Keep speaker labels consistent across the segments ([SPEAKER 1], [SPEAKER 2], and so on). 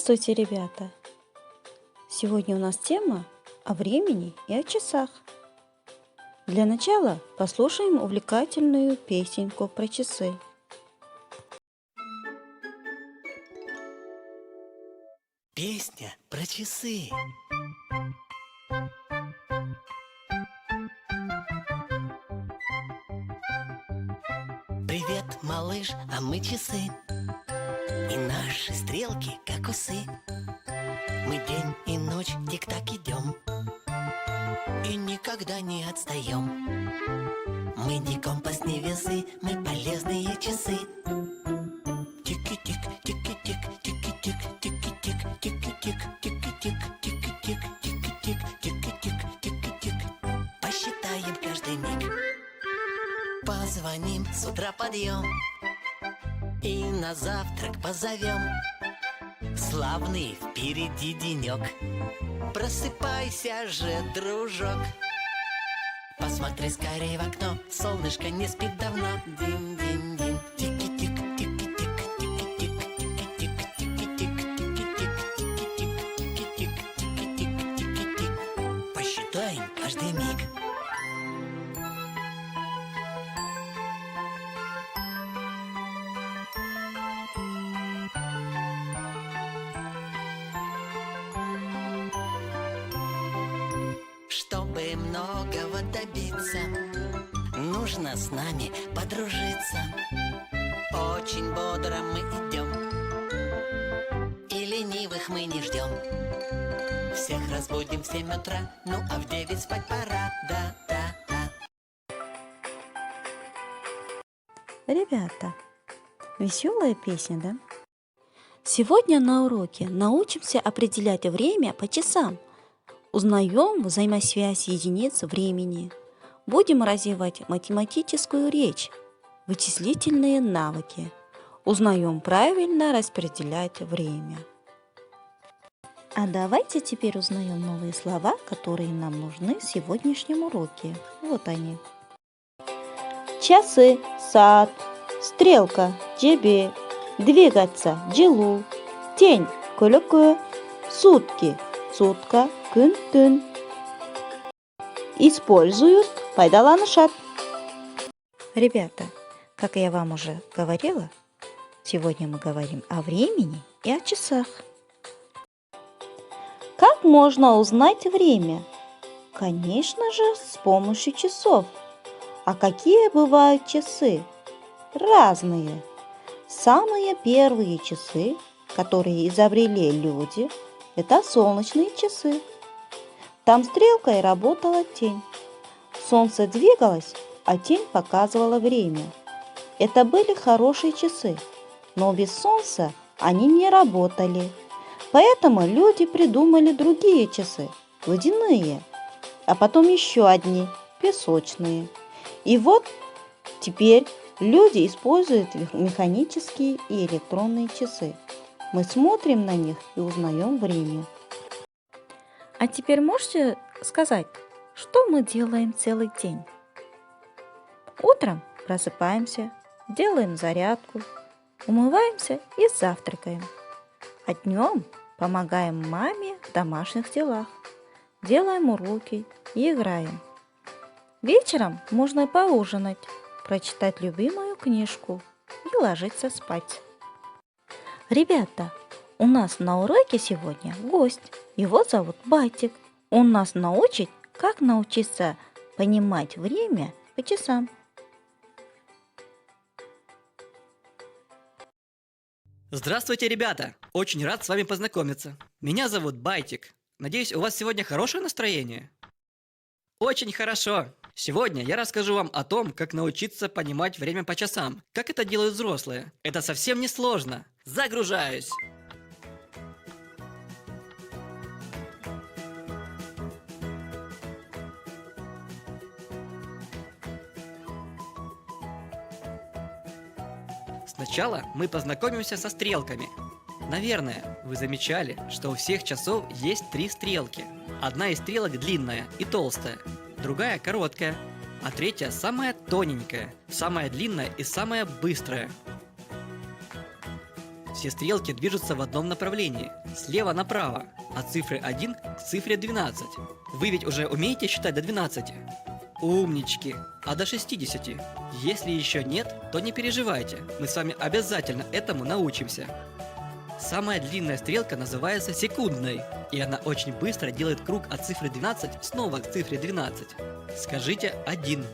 [SPEAKER 1] Здравствуйте, ребята! Сегодня у нас тема о времени и о часах. Для начала послушаем увлекательную песенку про часы.
[SPEAKER 2] Песня про часы. Привет, малыш, а мы часы. И наши стрелки, как усы. Мы день и ночь тик-так идем. И никогда не отстаем. Мы не компас, не весы, мы полезные часы. Тики-тик, тики-тик, тики-тик, тики-тик, тики-тик, тики-тик, тики-тик, тики-тик, тики-тик, тики-тик. Посчитаем каждый миг. Позвоним, с утра подъем. И на завтрак позовем. Славный впереди денек. Просыпайся же, дружок. Посмотри скорее в окно, солнышко не спит давно. Динь-динь-динь, тики-тик, тики-тик, тики-тик, тики-тик, тики-тик, тики-тик, тики-тик, тики-тик, тики-тик, тики-тик. Посчитаем каждый миг. Чтобы многого добиться, нужно с нами подружиться. Очень бодро мы идем, и ленивых мы не ждем. Всех разбудим в 7 утра, ну а в 9 спать пора, да-да-да.
[SPEAKER 1] Ребята, веселая песня, да? Сегодня на уроке научимся определять время по часам. Узнаем взаимосвязь единиц времени. Будем развивать математическую речь, вычислительные навыки. Узнаем правильно распределять время. А давайте теперь узнаем новые слова, которые нам нужны в сегодняшнем уроке. Вот они. Часы, сад, стрелка, жебе, двигаться, джилу, тень, көлөкө, сутки, сутка, күн, түн. Используют, пайдаланышат. Ребята, как я вам уже говорила, сегодня мы говорим о времени и о часах. Как можно узнать время? Конечно же, с помощью часов. А какие бывают часы? Разные. Самые первые часы, которые изобрели люди, это солнечные часы. Там стрелкой работала тень. Солнце двигалось, а тень показывала время. Это были хорошие часы, но без солнца они не работали. Поэтому люди придумали другие часы, водяные, а потом еще одни, песочные. И вот теперь люди используют механические и электронные часы. Мы смотрим на них и узнаем время. А теперь можете сказать, что мы делаем целый день? Утром просыпаемся, делаем зарядку, умываемся и завтракаем. А днем помогаем маме в домашних делах, делаем уроки и играем. Вечером можно поужинать, прочитать любимую книжку и ложиться спать. Ребята, у нас на уроке сегодня гость. Его зовут Байтик. Он нас научит, как научиться понимать время по часам.
[SPEAKER 3] Здравствуйте, ребята! Очень рад с вами познакомиться. Меня зовут Байтик. Надеюсь, у вас сегодня хорошее настроение? Очень хорошо! Сегодня я расскажу вам о том, как научиться понимать время по часам. Как это делают взрослые. Это совсем не сложно. Загружаюсь! Сначала мы познакомимся со стрелками. Наверное, вы замечали, что у всех часов есть 3 стрелки. Одна из стрелок длинная и толстая, другая короткая, а третья самая тоненькая, самая длинная и самая быстрая. все стрелки движутся в одном направлении, слева направо, от цифры 1 к цифре 12. Вы ведь уже умеете считать до 12? Умнички! А до 60? Если еще нет, то не переживайте, мы с вами обязательно этому научимся. Самая длинная стрелка называется секундной, и она очень быстро делает круг от цифры 12 снова к цифре 12. Скажите 1.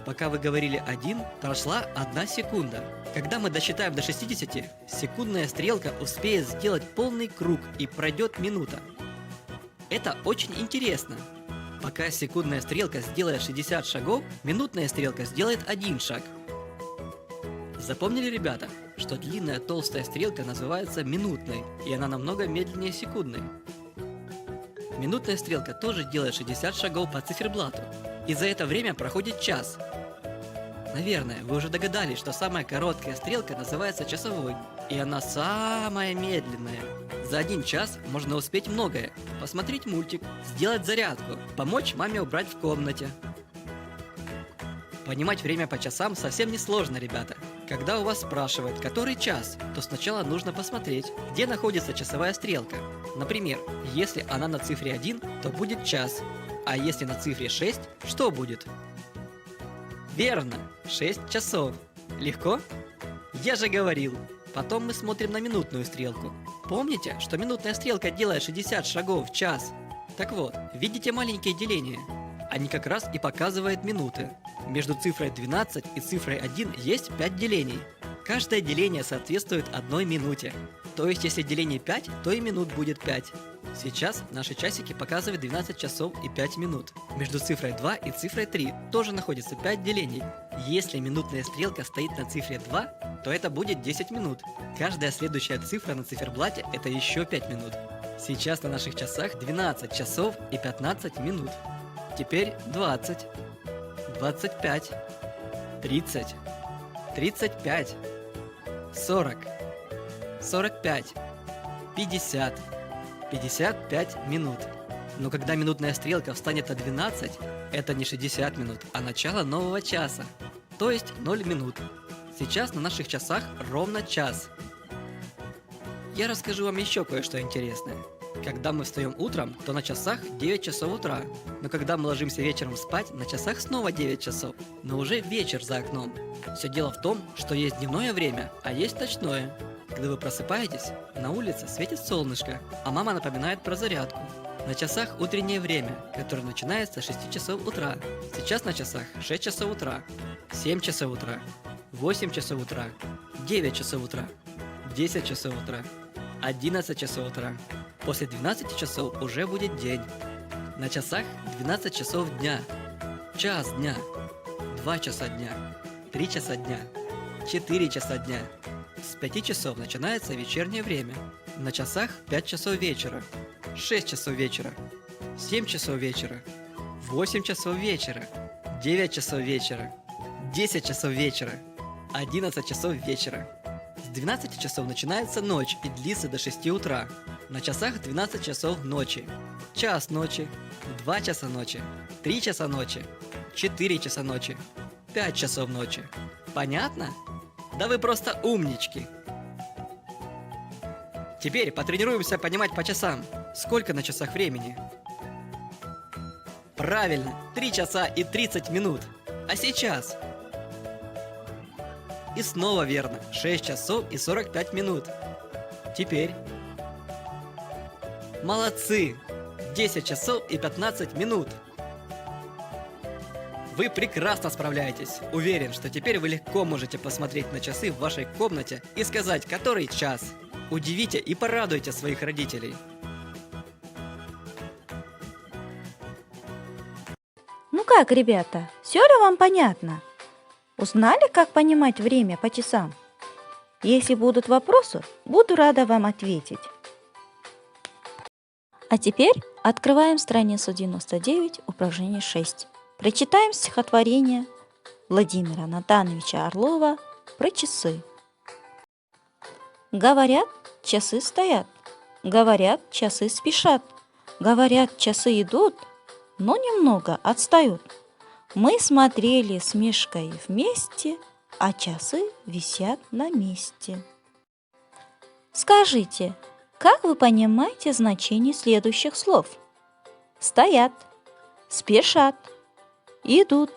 [SPEAKER 3] Пока вы говорили 1, прошла 1 секунда. Когда мы досчитаем до 60, секундная стрелка успеет сделать полный круг и пройдет минута. Это очень интересно. Пока секундная стрелка сделает 60 шагов, минутная стрелка сделает 1 шаг. Запомнили, ребята, что длинная толстая стрелка называется минутной, и она намного медленнее секундной. Минутная стрелка тоже делает 60 шагов по циферблату, и за это время проходит час. Наверное, вы уже догадались, что самая короткая стрелка называется часовой, и она самая медленная. За 1 час можно успеть многое: посмотреть мультик, сделать зарядку, помочь маме убрать в комнате. Понимать время по часам совсем не сложно, ребята. Когда у вас спрашивают, который час, то сначала нужно посмотреть, где находится часовая стрелка. Например, если она на цифре 1, то будет час, а если на цифре 6, что будет? Верно, 6 часов. Легко? Я же говорил. Потом мы смотрим на минутную стрелку. Помните, что минутная стрелка делает 60 шагов в час? Так вот, видите маленькие деления? Они как раз и показывают минуты. Между цифрой 12 и цифрой 1 есть 5 делений. Каждое деление соответствует 1 минуте. То есть, если деление 5, то и минут будет 5. Сейчас наши часики показывают 12 часов и 5 минут. Между цифрой 2 и цифрой 3 тоже находится 5 делений. Если минутная стрелка стоит на цифре 2, то это будет 10 минут. Каждая следующая цифра на циферблате – это еще 5 минут. Сейчас на наших часах 12 часов и 15 минут. Теперь 20, 25, 30, 35, 40, 45, 50, 55 минут. Но когда минутная стрелка встанет на 12, это не 60 минут, а начало нового часа, то есть 0 минут. Сейчас на наших часах ровно час. Я расскажу вам еще кое-что интересное. Когда мы встаем утром, то на часах 9 часов утра. Но когда мы ложимся вечером спать, на часах снова 9 часов. Но уже вечер за окном. Все дело в том, что есть дневное время, а есть ночное. Когда вы просыпаетесь, на улице светит солнышко, а мама напоминает про зарядку. На часах утреннее время, которое начинается с 6 часов утра. Сейчас на часах 6 часов утра, 7 часов утра, 8 часов утра, 9 часов утра, 10 часов утра, 11 часов утра. После 12 часов уже будет день. На часах 12 часов дня, час дня, 2 часа дня, 3 часа дня, 4 часа дня. С 5 часов начинается вечернее время. На часах 5 часов вечера, 6 часов вечера, 7 часов вечера, 8 часов вечера, 9 часов вечера, 10 часов вечера, 11 часов вечера. С 12 часов начинается ночь и длится до 6 утра. На часах 12 часов ночи, час ночи, 2 часа ночи, 3 часа ночи, 4 часа ночи, 5 часов ночи. Понятно? Да вы просто умнички! Теперь потренируемся понимать по часам. Сколько на часах времени? Правильно, 3 часа и 30 минут. А сейчас? И снова верно, 6 часов и 45 минут. Теперь? Молодцы! 10 часов и 15 минут. Вы прекрасно справляетесь. Уверен, что теперь вы легко можете посмотреть на часы в вашей комнате и сказать, который час. Удивите и порадуйте своих родителей.
[SPEAKER 1] Ну как, ребята, все ли вам понятно? Узнали, как понимать время по часам? Если будут вопросы, буду рада вам ответить. А теперь открываем страницу 99, упражнение 6. Прочитаем стихотворение Владимира Натановича Орлова про часы. Говорят, часы стоят, говорят, часы спешат, говорят, часы идут, но немного отстают. Мы смотрели с Мишкой вместе, а часы висят на месте. Скажите, как вы понимаете значение следующих слов? Стоят, спешат, идут,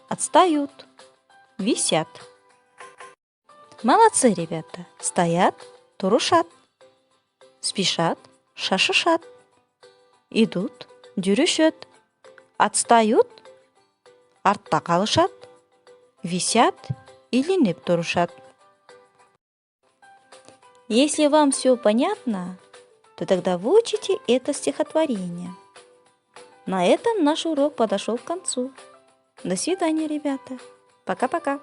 [SPEAKER 1] отстают, висят. Молодцы, ребята. Стоят, турушат. Спешат, шашышат. Идут, жүрүшөт. Отстают, артта калышат. Висят, илинип турушат. Если вам все понятно, то тогда выучите это стихотворение. На этом наш урок подошел к концу. До свидания, ребята. Пока-пока.